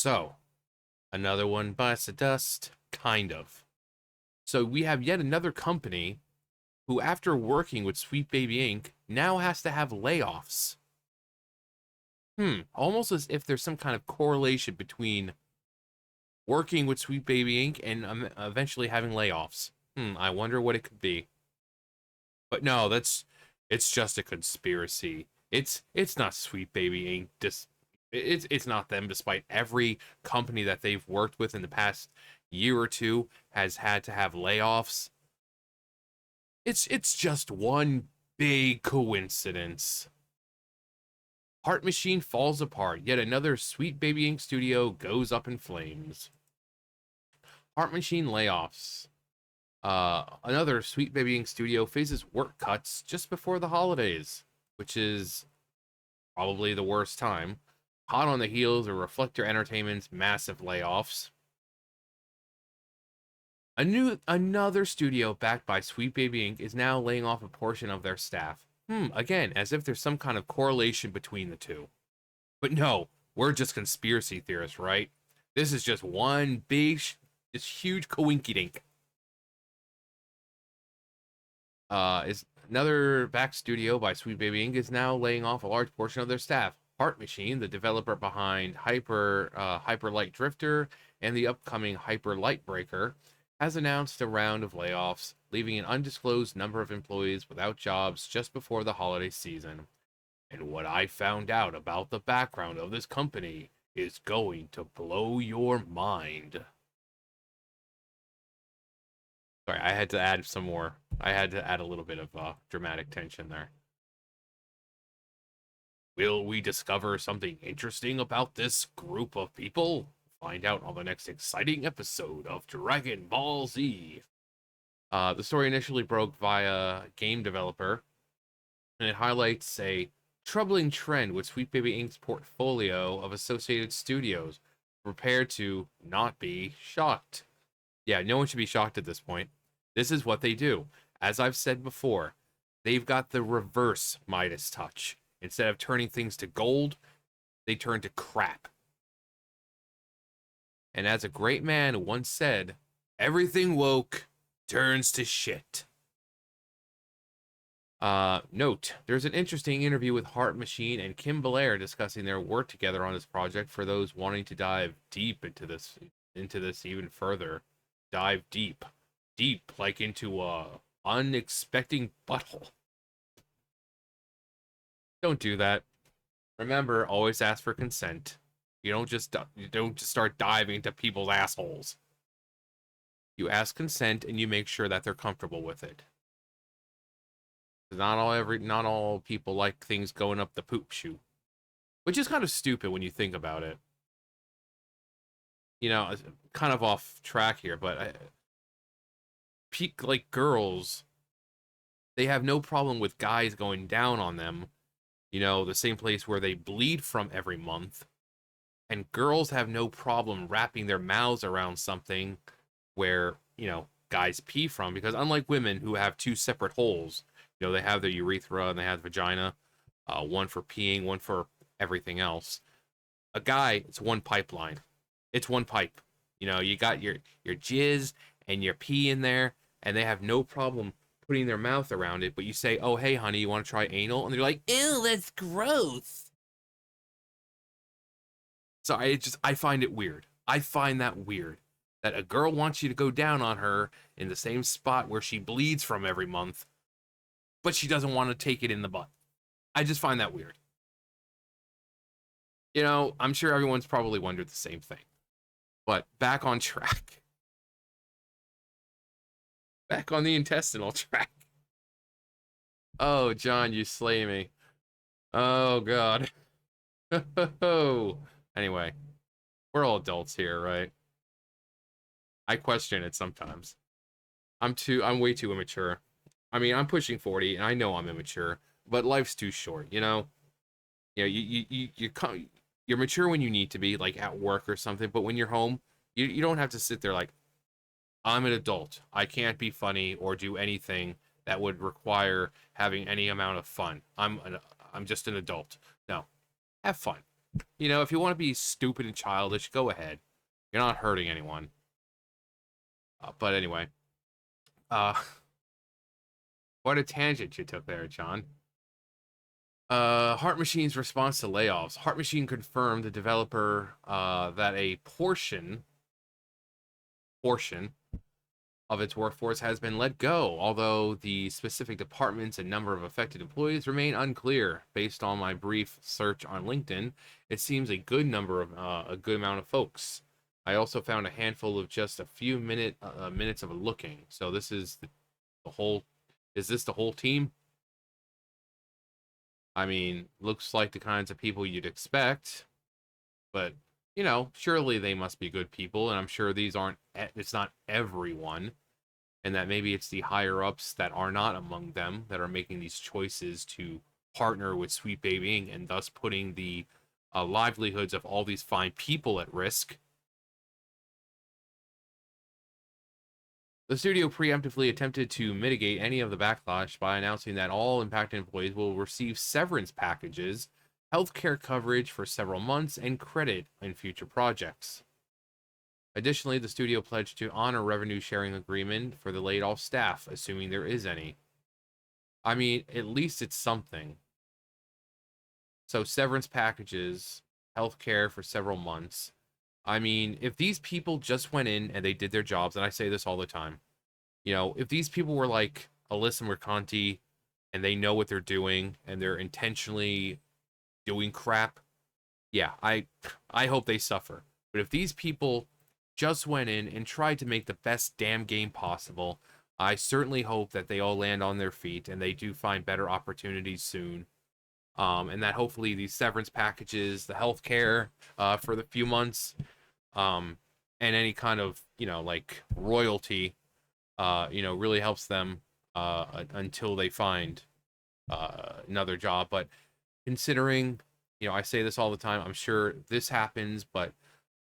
So, another one bites the dust, kind of. So, we have yet another company who, after working with Sweet Baby Inc., now has to have layoffs. Almost as if there's some kind of correlation between working with Sweet Baby Inc. and eventually having layoffs. I wonder what it could be. But no, it's just a conspiracy. It's not Sweet Baby Inc. It's not them, despite every company that they've worked with in the past year or two has had to have layoffs. It's just one big coincidence. Heart Machine falls apart. Yet another Sweet Baby Inc. studio goes up in flames. Heart Machine layoffs. Another Sweet Baby Inc. studio faces work cuts just before the holidays, which is probably the worst time. Hot on the heels of Reflector Entertainment's massive layoffs. Another studio backed by Sweet Baby Inc. is now laying off a portion of their staff. Again, as if there's some kind of correlation between the two. But no, we're just conspiracy theorists, right? This is just one big, this huge coinkydink. Is another back studio by Sweet Baby Inc. is now laying off a large portion of their staff. Heart Machine, the developer behind Hyper Light Drifter and the upcoming Hyper Light Breaker, has announced a round of layoffs, leaving an undisclosed number of employees without jobs just before the holiday season. And what I found out about the background of this company is going to blow your mind. Sorry, I had to add some more. I had to add a little bit of dramatic tension there. Will we discover something interesting about this group of people? Find out on the next exciting episode of Dragon Ball Z. The story initially broke via game developer, and it highlights a troubling trend with Sweet Baby Inc.'s portfolio of associated studios. Prepare to not be shocked. Yeah, no one should be shocked at this point. This is what they do. As I've said before, they've got the reverse Midas touch. Instead of turning things to gold, they turn to crap. And as a great man once said, everything woke turns to shit. Note, there's an interesting interview with Heart Machine and Kim Belair discussing their work together on this project for those wanting to dive deep into this even further. Dive deep. Deep, like into a unexpected butthole. Don't do that. Remember, always ask for consent. You don't just start diving into people's assholes. You ask consent and you make sure that they're comfortable with it. Not all people like things going up the poop chute, which is kind of stupid when you think about it. You know, kind of off track here, but like girls, they have no problem with guys going down on them. You know, the same place where they bleed from every month. And girls have no problem wrapping their mouths around something where, you know, guys pee from, because unlike women who have two separate holes, you know, they have their urethra and they have vagina, one for peeing, one for everything else. A guy, it's one pipeline. It's one pipe. You know, you got your jizz and your pee in there, and they have no problem putting their mouth around it. But you say, "Oh, hey, honey, you want to try anal?" And they're like, "Ew, that's gross." So I find it weird. I find that weird that a girl wants you to go down on her in the same spot where she bleeds from every month, but she doesn't want to take it in the butt. I just find that weird. You know, I'm sure everyone's probably wondered the same thing. But back on track. Back on the intestinal track. Oh, John, you slay me. Oh, God. Anyway, we're all adults here, right? I question it sometimes. I'm way too immature. I mean, I'm pushing 40 and I know I'm immature, but life's too short, you know? You know, you're mature when you need to be, like at work or something, but when you're home, you don't have to sit there like, I'm an adult. I can't be funny or do anything that would require having any amount of fun. I'm just an adult. No. Have fun. You know, if you want to be stupid and childish, go ahead. You're not hurting anyone. But anyway, uh, what a tangent you took there, John. Heart Machine's response to layoffs. Heart Machine confirmed the developer that a portion of its workforce has been let go, although the specific departments and number of affected employees remain unclear. Based on my brief search on LinkedIn, it seems a good amount of folks. I also found a handful of just a few minutes of looking. So this is the whole. Is this the whole team? I mean, looks like the kinds of people you'd expect, but you know, surely they must be good people, and I'm sure these aren't. It's not everyone, and that maybe it's the higher ups that are not among them that are making these choices to partner with Sweet Baby Inc. and thus putting the livelihoods of all these fine people at risk. The studio preemptively attempted to mitigate any of the backlash by announcing that all impacted employees will receive severance packages, healthcare coverage for several months, and credit in future projects. Additionally, the studio pledged to honor revenue sharing agreement for the laid off staff, assuming there is any. I mean, at least it's something. So severance packages, healthcare for several months. I mean, if these people just went in and they did their jobs, and I say this all the time, you know, if these people were like Alyssa Mercanti and they know what they're doing and they're intentionally doing crap, yeah, I hope they suffer. But if these people just went in and tried to make the best damn game possible, I certainly hope that they all land on their feet and they do find better opportunities soon. And that hopefully these severance packages, the health care for the few months, and any kind of, you know, like royalty, you know, really helps them until they find another job. But considering, you know, I say this all the time, I'm sure this happens, but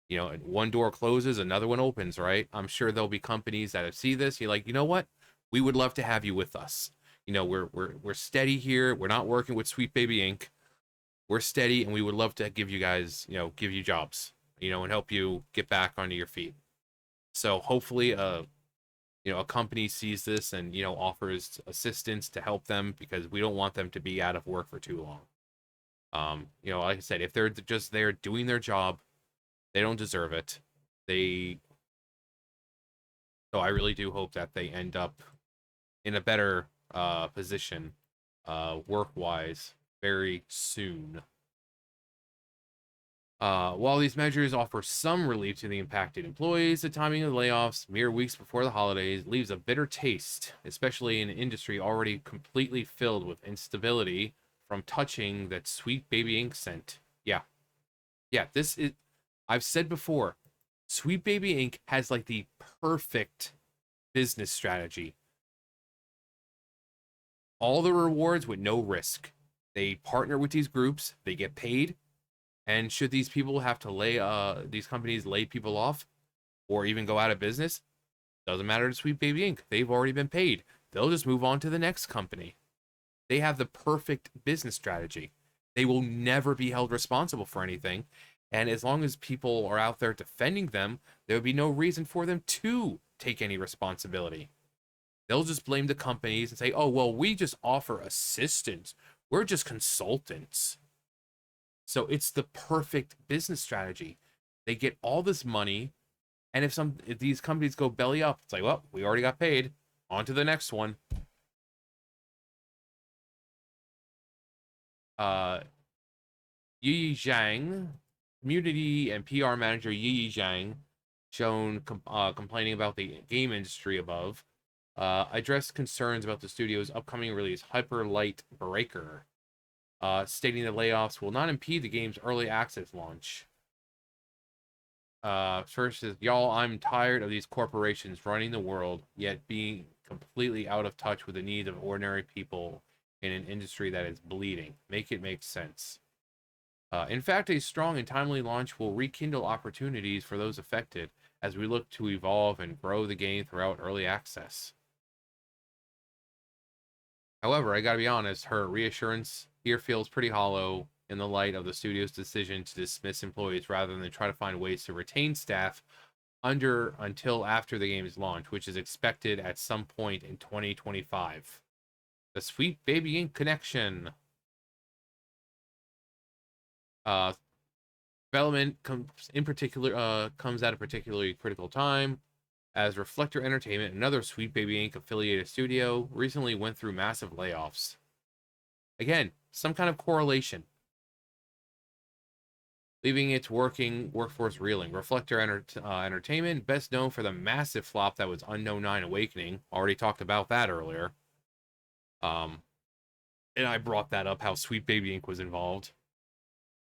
you know, one door closes, another one opens, right? I'm sure there'll be companies that see this. You're like, you know what? We would love to have you with us. You know, we're steady here. We're not working with Sweet Baby Inc. We're steady, and we would love to give you guys, you know, give you jobs, you know, and help you get back onto your feet. So hopefully, you know, a company sees this and you know offers assistance to help them because we don't want them to be out of work for too long. You know, like I said, if they're just there doing their job, they don't deserve it. They So I really do hope that they end up in a better position work wise very soon. While these measures offer some relief to the impacted employees, the timing of the layoffs mere weeks before the holidays leaves a bitter taste, especially in an industry already completely filled with instability from touching that Sweet Baby Ink scent. Yeah, yeah, this is. I've said before, Sweet Baby Inc. has like the perfect business strategy. All the rewards with no risk. They partner with these groups, they get paid, and should these people have to these companies lay people off or even go out of business, doesn't matter to Sweet Baby Inc. They've already been paid. They'll just move on to the next company. They have the perfect business strategy. They will never be held responsible for anything. And as long as people are out there defending them, there would be no reason for them to take any responsibility. They'll just blame the companies and say, oh, well, we just offer assistance. We're just consultants. So it's the perfect business strategy. They get all this money, and if these companies go belly up, it's like, well, we already got paid. On to the next one. Uh, Yi Zhang, community and PR manager Yi Zhang, shown complaining about the game industry above, addressed concerns about the studio's upcoming release, Hyper Light Breaker, stating that layoffs will not impede the game's early access launch. First is, y'all, I'm tired of these corporations running the world, yet being completely out of touch with the needs of ordinary people in an industry that is bleeding. Make it make sense. In fact, a strong and timely launch will rekindle opportunities for those affected as we look to evolve and grow the game throughout early access. However, I gotta be honest, her reassurance here feels pretty hollow in the light of the studio's decision to dismiss employees rather than try to find ways to retain staff until after the game's launch, which is expected at some point in 2025. The Sweet Baby Inc. connection. Uh, Development comes at a particularly critical time, as Reflector Entertainment, another Sweet Baby Inc. affiliated studio, recently went through massive layoffs. Again, some kind of correlation, leaving its workforce reeling. Entertainment, best known for the massive flop that was Unknown 9 Awakening. Already talked about that earlier. And I brought that up, how Sweet Baby Inc. was involved.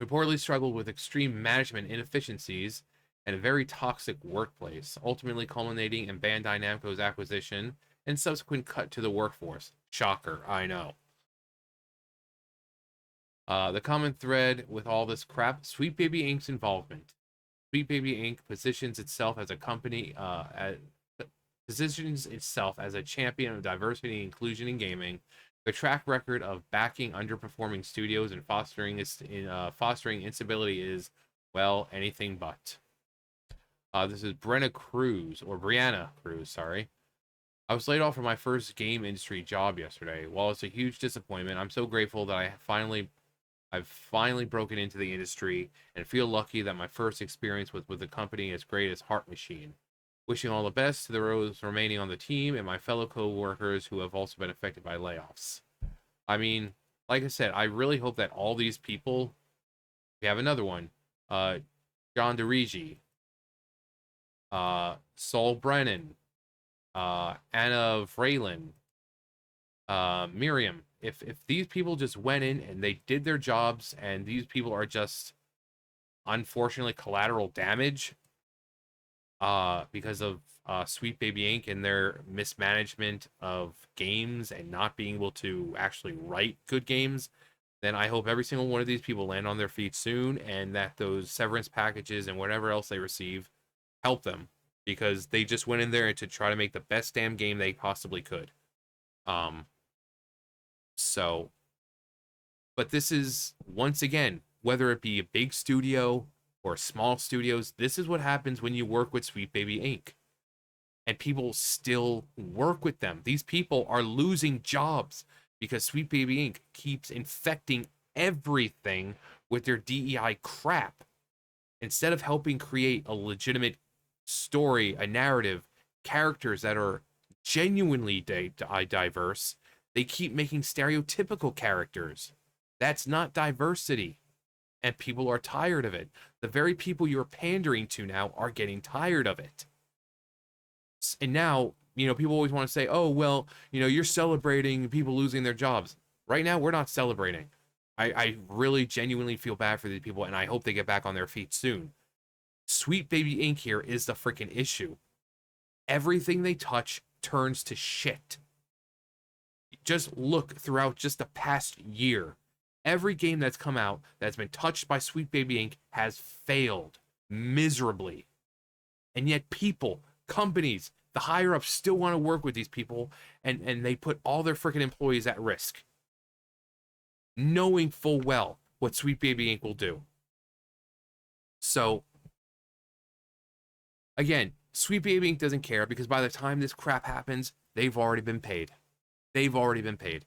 Reportedly struggled with extreme management inefficiencies and a very toxic workplace, ultimately culminating in Bandai Namco's acquisition and subsequent cut to the workforce. Shocker, I know. The common thread with all this crap, Sweet Baby Inc.'s involvement. Sweet Baby Inc. positions itself as a champion of diversity and inclusion in gaming. The track record of backing underperforming studios and fostering instability is, well, anything but. This is Brianna Cruz, sorry. I was laid off from my first game industry job yesterday. While it's a huge disappointment, I'm so grateful that I've finally broken into the industry and feel lucky that my first experience with a company as great as Heart Machine. Wishing all the best to those remaining on the team and my fellow co-workers who have also been affected by layoffs. I mean, like I said, I really hope that all these people, we have another one, John DeRigi, Saul Brennan, Anna Vreeland, Miriam, if these people just went in and they did their jobs and these people are just unfortunately collateral damage because of Sweet Baby Inc. and their mismanagement of games and not being able to actually write good games, then I hope every single one of these people land on their feet soon and that those severance packages and whatever else they receive help them, because they just went in there to try to make the best damn game they possibly could. But this is, once again, whether it be a big studio or small studios, this is what happens when you work with Sweet Baby Inc. And people still work with them. These people are losing jobs because Sweet Baby Inc. keeps infecting everything with their DEI crap. Instead of helping create a legitimate story, a narrative, characters that are genuinely diverse, they keep making stereotypical characters. That's not diversity. And people are tired of it. The very people you're pandering to now are getting tired of it. And now, people always want to say, oh, well, you're celebrating people losing their jobs. Right now, we're not celebrating. I really genuinely feel bad for these people, and I hope they get back on their feet soon. Sweet Baby Inc. here is the freaking issue. Everything they touch turns to shit. Just look throughout just the past year. Every game that's come out that's been touched by Sweet Baby Inc. has failed miserably. And yet people, companies, the higher-ups still want to work with these people, and they put all their freaking employees at risk, knowing full well what Sweet Baby Inc. will do. So, again, Sweet Baby Inc. doesn't care, because by the time this crap happens, they've already been paid. They've already been paid.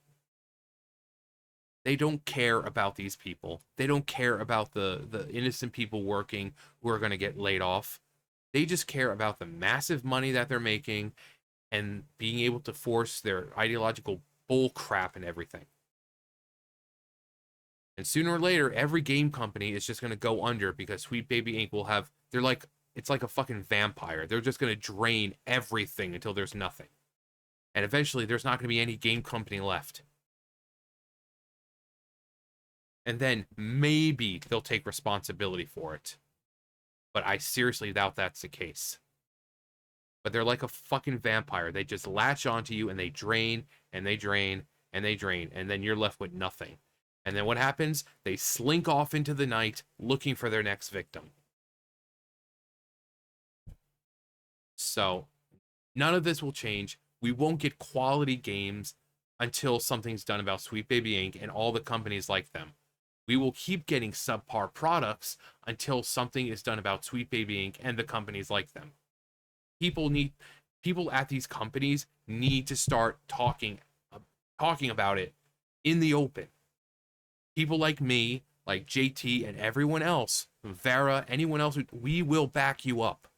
They don't care about these people. They don't care about the innocent people working who are going to get laid off. They just care about the massive money that they're making and being able to force their ideological bull crap and everything. And sooner or later, every game company is just going to go under, because Sweet Baby Inc. will have, it's like a fucking vampire. They're just going to drain everything until there's nothing. And eventually, there's not going to be any game company left. And then maybe they'll take responsibility for it. But I seriously doubt that's the case. But they're like a fucking vampire. They just latch onto you and they drain and they drain and they drain. And then you're left with nothing. And then what happens? They slink off into the night looking for their next victim. So, none of this will change. We won't get quality games until something's done about Sweet Baby Inc. and all the companies like them. We will keep getting subpar products until something is done about Sweet Baby Inc. and the companies like them. People need people at these companies need to start talking about it in the open. People like me, like JT and everyone else, Vera, anyone else, we will back you up.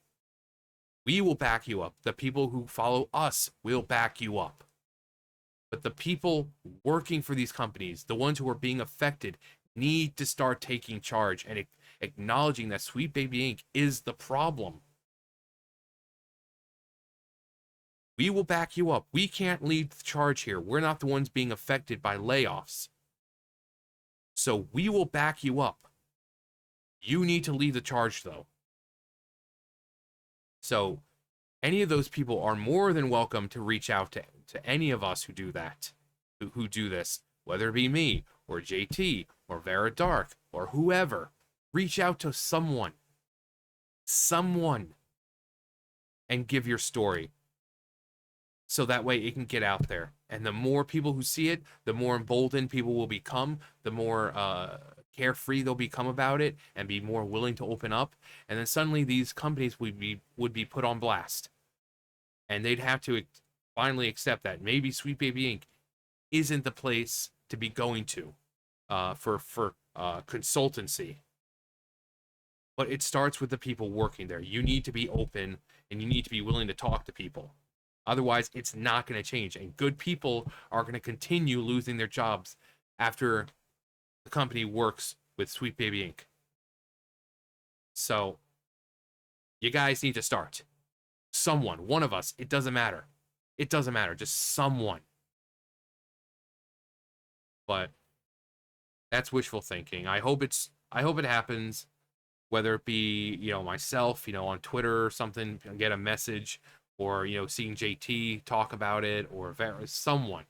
We will back you up. The people who follow us will back you up. But the people working for these companies, the ones who are being affected, need to start taking charge and acknowledging that Sweet Baby Inc. is the problem. We will back you up. We can't lead the charge here. We're not the ones being affected by layoffs. So we will back you up. You need to lead the charge, though. So any of those people are more than welcome to reach out to any of us who do that, who do this, whether it be me or JT or Vera Dark or whoever. Reach out to someone, and give your story. So that way it can get out there. And the more people who see it, the more emboldened people will become, the more carefree they'll become about it and be more willing to open up. And then suddenly these companies would be put on blast. And they'd have to finally accept that maybe Sweet Baby Inc. isn't the place to be going to for consultancy. But it starts with the people working there. You need to be open and you need to be willing to talk to people. Otherwise, it's not going to change. And good people are going to continue losing their jobs after the company works with Sweet Baby Inc. So, you guys need to start. Someone, one of us, it doesn't matter. It doesn't matter, just someone. But that's wishful thinking. I hope it happens, whether it be, myself, on Twitter or something, get a message, or, seeing JT talk about it, or someone.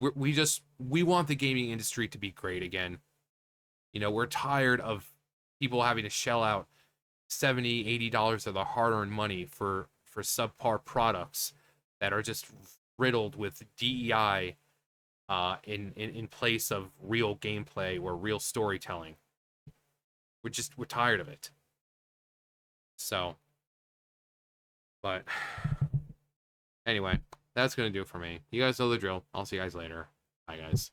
We want the gaming industry to be great again. We're tired of people having to shell out $70, $80 of their hard-earned money for subpar products that are just riddled with DEI in place of real gameplay or real storytelling. We're tired of it. So, but anyway, that's gonna do it for me. You guys know the drill. I'll see you guys later. Bye, guys.